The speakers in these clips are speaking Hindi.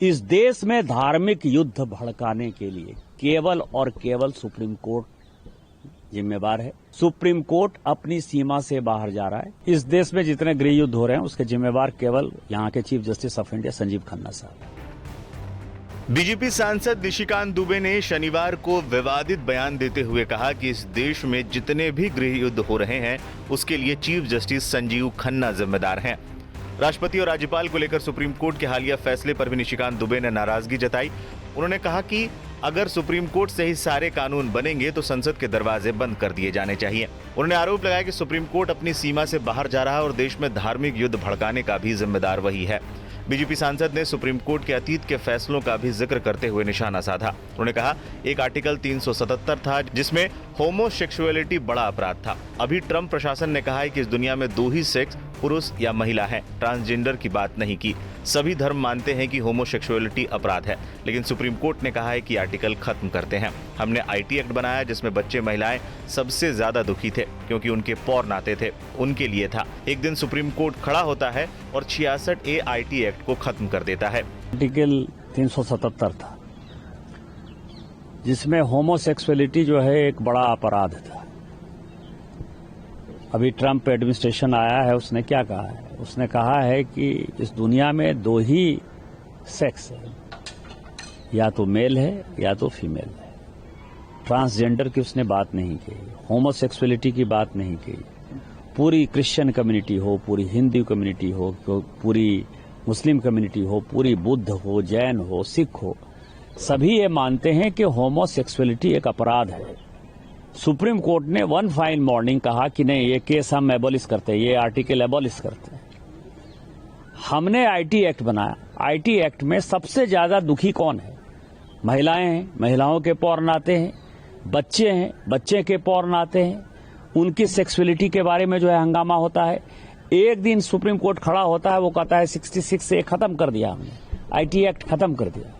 इस देश में धार्मिक युद्ध भड़काने के लिए केवल और केवल सुप्रीम कोर्ट जिम्मेवार है। सुप्रीम कोर्ट अपनी सीमा से बाहर जा रहा है। इस देश में जितने गृह युद्ध हो रहे हैं उसके जिम्मेवार केवल यहां के chief justice of India Sanjeev Khanna साहब। बीजेपी सांसद निशिकांत दुबे ने शनिवार को विवादित बयान देते हुए कहा कि इस देश में जितने भी गृह युद्ध हो रहे हैं उसके लिए चीफ जस्टिस संजीव खन्ना जिम्मेदार हैं। राष्ट्रपति और राज्यपाल को लेकर सुप्रीम कोर्ट के हालिया फैसले पर भी निशिकांत दुबे ने नाराजगी जताई। उन्होंने कहा कि अगर सुप्रीम कोर्ट से ही सारे कानून बनेंगे तो संसद के दरवाजे बंद कर दिए जाने चाहिए। उन्होंने आरोप लगाया कि सुप्रीम कोर्ट अपनी सीमा से बाहर जा रहा है और देश में धार्मिक युद्ध भड़काने का भी जिम्मेदार वही है। बीजेपी सांसद ने सुप्रीम कोर्ट के अतीत के फैसलों का भी जिक्र करते हुए निशाना साधा। उन्होंने कहा एक आर्टिकल 377 था जिसमें होमोसेक्सुअलिटी बड़ा अपराध था। अभी ट्रंप प्रशासन ने कहा है कि इस दुनिया में दो ही सेक्स, पुरुष या महिला है। ट्रांसजेंडर की बात नहीं की। सभी धर्म मानते हैं कि होमोसेक्सुअलिटी अपराध है, लेकिन सुप्रीम कोर्ट ने कहा है कि आर्टिकल खत्म करते हैं। हमने आईटी एक्ट बनाया जिसमें बच्चे महिलाएं सबसे ज्यादा दुखी थे क्योंकि उनके पौर नाते थे, उनके लिए था। एक दिन सुप्रीम कोर्ट खड़ा होता है और 66A आईटी एक्ट को खत्म कर देता है। आर्टिकल 377 था जिसमें होमोसेक्सुअलिटी जो है एक बड़ा अपराध था। अभी ट्रंप एडमिनिस्ट्रेशन आया है, उसने क्या कहा है? उसने कहा है कि इस दुनिया में दो ही सेक्स है, या तो मेल है या तो फीमेल है। ट्रांसजेंडर की उसने बात नहीं की, होमोसेक्सुअलिटी की बात नहीं की। पूरी क्रिश्चियन कम्युनिटी हो, पूरी हिंदू कम्युनिटी हो, पूरी मुस्लिम कम्युनिटी हो, पूरी बुद्ध हो, जैन हो, सिख हो, सभी ये मानते हैं कि होमोसेक्सुअलिटी एक अपराध है। सुप्रीम कोर्ट ने वन फाइन मॉर्निंग कहा कि नहीं, ये केस हम एबॉलिश करते हैं, ये आर्टिकल एबॉलिश करते हैं। हमने आईटी एक्ट बनाया। आईटी एक्ट में सबसे ज्यादा दुखी कौन है? महिलाएं हैं, महिलाओं के पौर नाते हैं, बच्चे हैं, बच्चे के पौर नाते हैं। उनकी सेक्सुअलिटी के बारे में जो है हंगामा होता है। एक दिन सुप्रीम कोर्ट खड़ा होता है, वो कहता है 66 से खत्म कर दिया हमने, आईटी एक्ट खत्म कर दिया।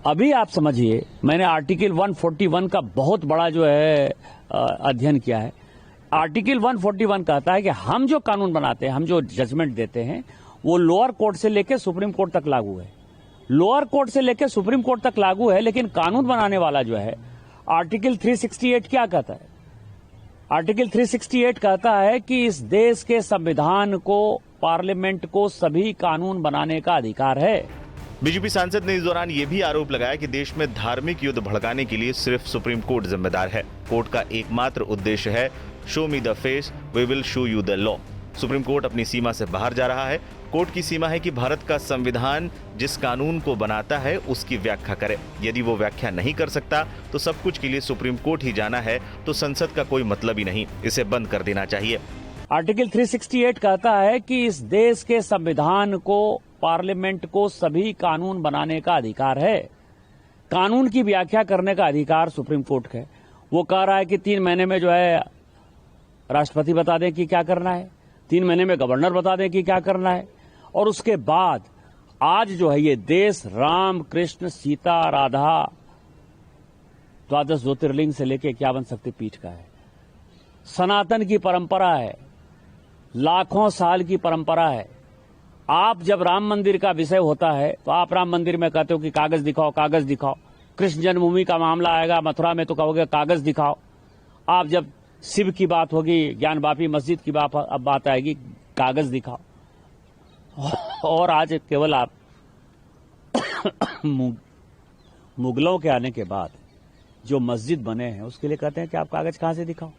अभी आप समझिए, मैंने आर्टिकल 141 का बहुत बड़ा जो है अध्ययन किया है। आर्टिकल 141 कहता है कि हम जो कानून बनाते हैं, हम जो जजमेंट देते हैं, वो लोअर कोर्ट से लेकर सुप्रीम कोर्ट तक लागू है। लोअर कोर्ट से लेकर सुप्रीम कोर्ट तक लागू है, लेकिन कानून बनाने वाला जो है आर्टिकल 368 क्या कहता है? आर्टिकल 368 कहता है कि इस देश के संविधान को, पार्लियामेंट को सभी कानून बनाने का अधिकार है। बीजेपी सांसद ने इस दौरान ये भी आरोप लगाया कि देश में धार्मिक युद्ध भड़काने के लिए सिर्फ सुप्रीम कोर्ट जिम्मेदार है। कोर्ट का एकमात्र उद्देश्य है show me the face, we will show you the law. Supreme court अपनी सीमा से बाहर जा रहा है। कोर्ट की सीमा है कि भारत का संविधान जिस कानून को बनाता है उसकी व्याख्या करे। यदि वो व्याख्या नहीं कर सकता तो सब कुछ के लिए सुप्रीम कोर्ट ही जाना है, तो संसद का कोई मतलब ही नहीं। इसे बंद कर देना चाहिए। आर्टिकल 368 कहता है कि इस देश के संविधान को, पार्लियामेंट को सभी कानून बनाने का अधिकार है। कानून की व्याख्या करने का अधिकार सुप्रीम कोर्ट का है। वो कह रहा है कि 3 महीने में जो है राष्ट्रपति बता दें कि क्या करना है, 3 महीने में गवर्नर बता दें कि क्या करना है। और उसके बाद आज जो है ये देश राम, कृष्ण, सीता, राधा, 12 ज्योतिर्लिंग से लेकर 51 शक्तिपीठ का है। सनातन की परंपरा है, लाखों साल की परंपरा है। आप जब राम मंदिर का विषय होता है तो आप राम मंदिर में कहते हो कि कागज दिखाओ, कागज दिखाओ। कृष्ण जन्मभूमि का मामला आएगा मथुरा में तो कहोगे कागज दिखाओ। आप जब शिव की बात होगी, ज्ञानवापी मस्जिद की बात आएगी, कागज दिखाओ। और आज केवल आप मुगलों के आने के बाद जो मस्जिद बने हैं उसके लिए कहते हैं कि आप कागज कहां से दिखाओ।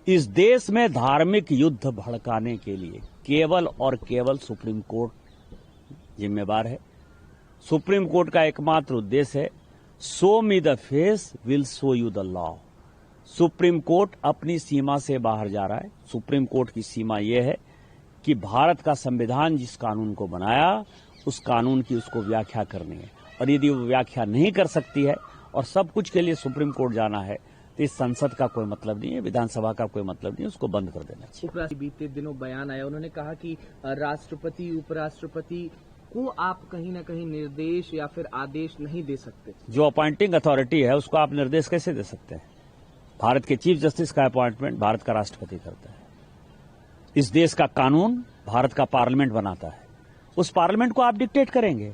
इस देश में धार्मिक युद्ध भड़काने के लिए केवल और केवल सुप्रीम कोर्ट जिम्मेवार है। सुप्रीम कोर्ट का एकमात्र उद्देश्य है show me the face, will show you the law. Supreme court अपनी सीमा से बाहर जा रहा है। सुप्रीम कोर्ट की सीमा यह है कि भारत का संविधान जिस कानून को बनाया उस कानून की उसको व्याख्या करनी है, और यदि वो व्याख्या नहीं कर सकती है और सब कुछ के लिए सुप्रीम कोर्ट जाना है तो इस संसद का कोई मतलब नहीं है, विधानसभा का कोई मतलब नहीं है, उसको बंद कर देना चाहिए। बीते दिनों बयान आया, उन्होंने कहा कि राष्ट्रपति, उपराष्ट्रपति को आप कहीं न कहीं निर्देश या फिर आदेश नहीं दे सकते। जो अपॉइंटिंग अथॉरिटी है उसको आप निर्देश कैसे दे सकते हैं? भारत के चीफ जस्टिस का अपॉइंटमेंट भारत का राष्ट्रपति करता है। इस देश का कानून भारत का पार्लियामेंट बनाता है। उस पार्लियामेंट को आप डिक्टेट करेंगे?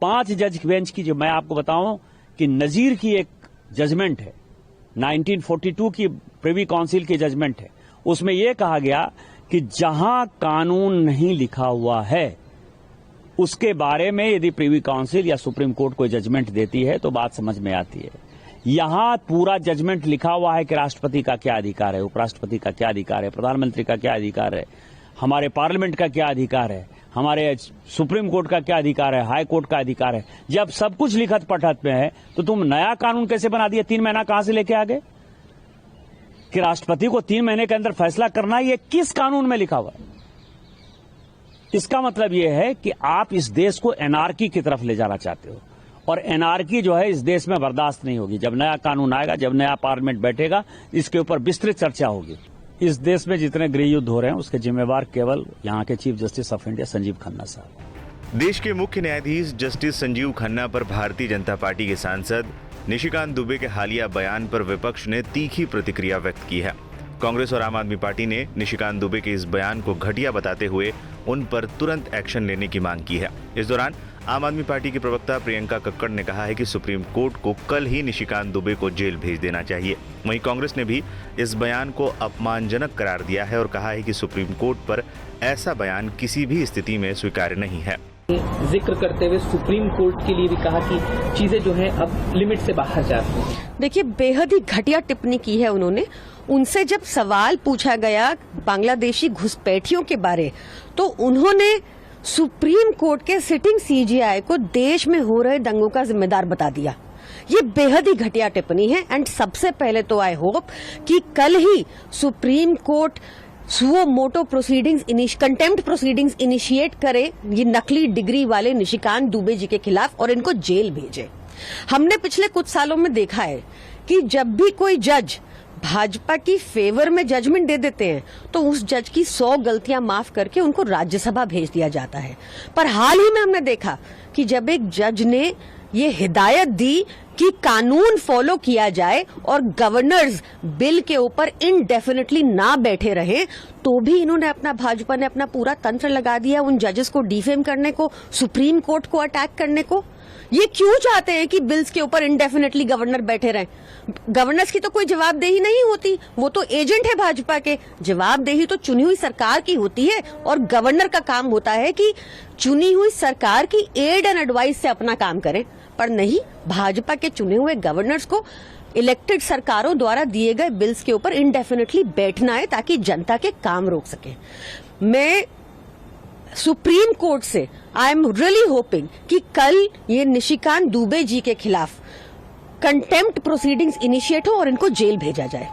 5 जज बेंच की, जो मैं आपको बताऊं कि नजीर की एक जजमेंट है, 1942 की प्रिवी काउंसिल की जजमेंट है, उसमें यह कहा गया कि जहां कानून नहीं लिखा हुआ है उसके बारे में यदि प्रिवी काउंसिल या सुप्रीम कोर्ट कोई जजमेंट देती है तो बात समझ में आती है। यहां पूरा जजमेंट लिखा हुआ है कि राष्ट्रपति का क्या अधिकार है, उपराष्ट्रपति का क्या अधिकार है, प्रधानमंत्री का क्या अधिकार है, हमारे पार्लियामेंट का क्या अधिकार है, हमारे सुप्रीम कोर्ट का क्या अधिकार है, हाई कोर्ट का अधिकार है। जब सब कुछ लिखत पढ़त में है तो तुम नया कानून कैसे बना दिया? 3 महीना कहां से लेके आ गए कि राष्ट्रपति को 3 महीने के अंदर फैसला करना है? ये किस कानून में लिखा हुआ है? इसका मतलब यह है कि आप इस देश को एनार्की की तरफ ले जाना चाहते हो, और एनार्की जो है इस देश में बर्दाश्त नहीं होगी। जब नया कानून आएगा, जब नया पार्लियामेंट बैठेगा, इसके ऊपर विस्तृत चर्चा होगी। इस देश में जितने गृह युद्ध हो रहे हैं उसके जिम्मेवार केवल यहाँ के chief justice of India Sanjeev Khanna साहब। देश के मुख्य न्यायाधीश जस्टिस संजीव खन्ना पर भारतीय जनता पार्टी के सांसद निशिकांत दुबे के हालिया बयान पर विपक्ष ने तीखी प्रतिक्रिया व्यक्त की है। कांग्रेस और आम आदमी पार्टी ने निशिकांत दुबे के इस बयान को घटिया बताते हुए उन पर तुरंत एक्शन लेने की मांग की है। इस दौरान आम आदमी पार्टी की प्रवक्ता प्रियंका कक्कड़ ने कहा है कि सुप्रीम कोर्ट को कल ही निशिकांत दुबे को जेल भेज देना चाहिए। वहीं कांग्रेस ने भी इस बयान को अपमानजनक करार दिया है और कहा है कि सुप्रीम कोर्ट पर ऐसा बयान किसी भी स्थिति में स्वीकार्य नहीं है। जिक्र करते हुए सुप्रीम कोर्ट के लिए भी कहा कि चीजें जो है अब लिमिट से बाहर जा रही हैं। देखिए, बेहद ही घटिया टिप्पणी की है उन्होंने। उनसे जब सवाल पूछा गया बांग्लादेशी घुसपैठियों के बारे, तो उन्होंने सुप्रीम कोर्ट के सिटिंग सीजेआई को देश में हो रहे दंगों का जिम्मेदार बता दिया। ये बेहद ही घटिया टिप्पणी है। एंड सबसे पहले तो आई होप कि कल ही supreme court suo motu proceedings, contempt proceedings initiate करे ये नकली डिग्री वाले निशिकांत दुबे जी के खिलाफ और इनको जेल भेजे। हमने पिछले कुछ सालों में देखा है कि जब भी कोई जज भाजपा की फेवर में जजमेंट दे देते हैं तो उस जज की 100 गलतियां माफ करके उनको राज्यसभा भेज दिया जाता है। पर हाल ही में हमने देखा कि जब एक जज ने ये हिदायत दी कि कानून फॉलो किया जाए और गवर्नर्स बिल के ऊपर इनडेफिनेटली ना बैठे रहे, तो भी इन्होंने भाजपा ने अपना पूरा तंत्र लगा दिया उन जजेस को डिफेम करने को, सुप्रीम कोर्ट को अटैक करने को। ये क्यों चाहते हैं कि बिल्स के ऊपर इनडेफिनेटली गवर्नर बैठे रहें? गवर्नर्स की तो कोई जवाबदेही नहीं होती, वो तो एजेंट है भाजपा के। जवाबदेही तो चुनी हुई सरकार की होती है और गवर्नर का काम होता है कि चुनी हुई सरकार की एड एंड एडवाइस से अपना काम करें। पर नहीं, भाजपा के चुने हुए गवर्नर्स को इलेक्टेड सरकारों द्वारा दिए गए बिल्स के ऊपर इनडेफिनेटली बैठना है ताकि जनता के काम रोक सके। मैं सुप्रीम कोर्ट से आई एम रियली होपिंग कि कल ये निशिकांत दुबे जी के खिलाफ कंटेम्प्ट प्रोसीडिंग्स इनिशिएट हो और इनको जेल भेजा जाए।